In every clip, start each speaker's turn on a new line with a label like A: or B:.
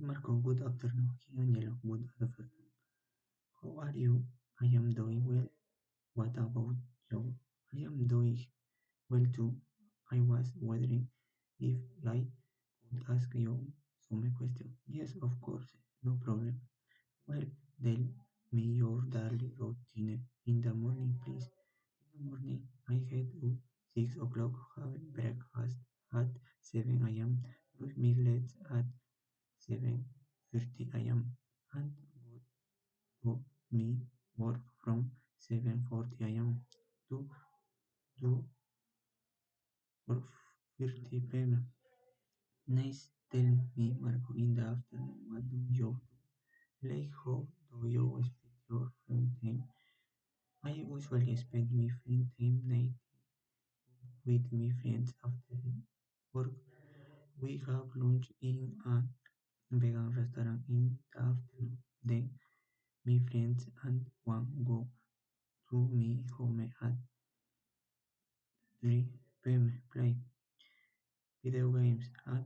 A: Marco, good afternoon. Angelo, good afternoon. How are you? I am doing well. What about you? I am doing well too. I was wondering if I could ask you some question. Yes, of course, no problem. Well, tell me your daily routine in the morning, please. In the morning, I get up 6 o'clock, have breakfast at 7 a.m., brush my legs at 7:30 a.m. and go to me work from 7:40 a.m. to 4:30 p.m. Nice, tell me, Marco, in the afternoon, what do you do? Like, how do you spend your free time? I usually spend my free time night with my friends after work. We have lunch in a vegan restaurant in the afternoon. Then my friends and one go to my home at 3 p.m. Play video games at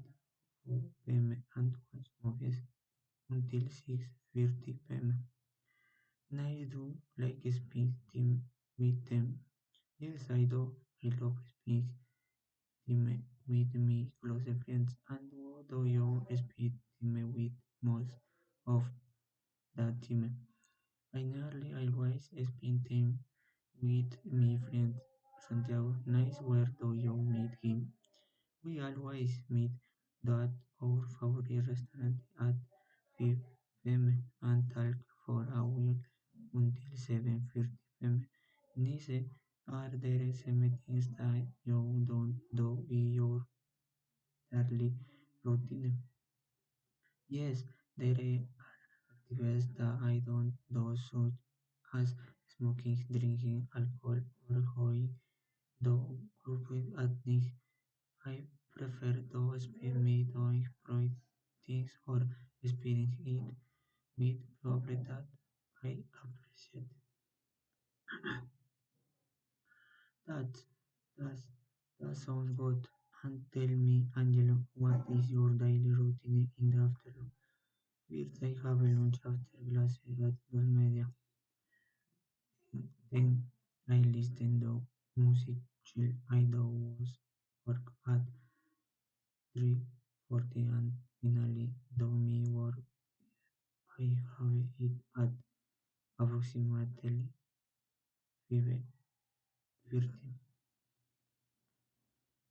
A: 4 p.m. and watch movies until 6:30 p.m. I do like spend time with them. Yes, I do. I love spending time with my close friends. And what do you spend time with most of the time? I nearly always spend time with my friend Santiago. Nice, where do you meet him? We always meet at our favorite restaurant at 5 p.m. and talk for a while until 7:30 p.m. Nice, are there some things that you don't do in your daily routine? Yes, there are activities that I don't do, such as smoking, drinking alcohol, or going the group at night. I prefer to spend my doing bright things or spending it with people that I appreciate. That that that sounds good. And tell me, Angelo, what is your daily routine in the afternoon? First, I have a lunch after classes at Dos Media. Then I listen to music chill. I do was work at 3:40 and finally do me work. I have it at approximately 5:30.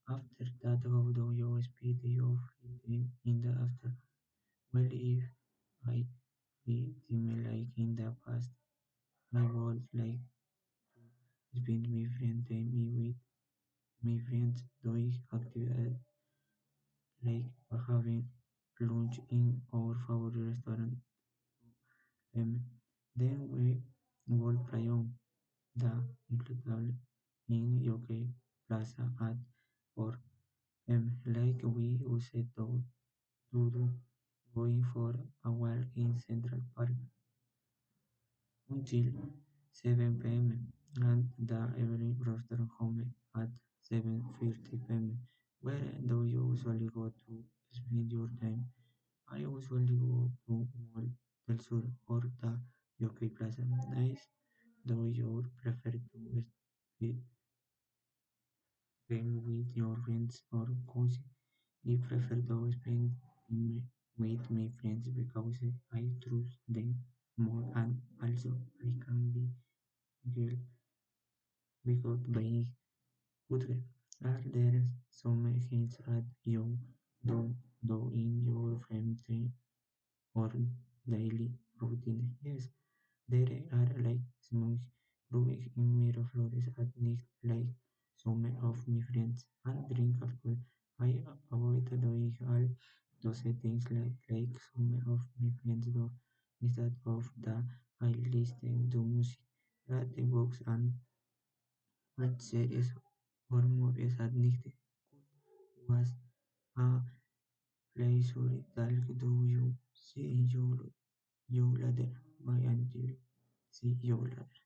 A: After that, how do you spend your free time in the afternoon? Well, if I free time like in the past, I would like to spend my friend time with my friends doing activities like having lunch in our favorite restaurant. Then we will play on the inflatable in UK Plaza at 4 p.m. like we used to do, going for a walk in Central Park until 7 p.m. and the evening return home at 7:30 p.m. Where do you usually go to spend your time? I usually go to Mall del Sur or the UK Plaza. Nice. Do you prefer to spend time with your friends or cozy? I prefer to spend time with my friends because I trust them more and also I can be guilt without being putrid. Are there some things that you don't do in your free time or daily routine? Yes, there are like small growing in Miraflores at night like some of my friends and drink alcohol. I avoid doing all those things like some of my friends do. Instead of that, I listen to music, read the books and watch series or movies at night. Was a pleasure talk to you. See you later. Bye until see you later.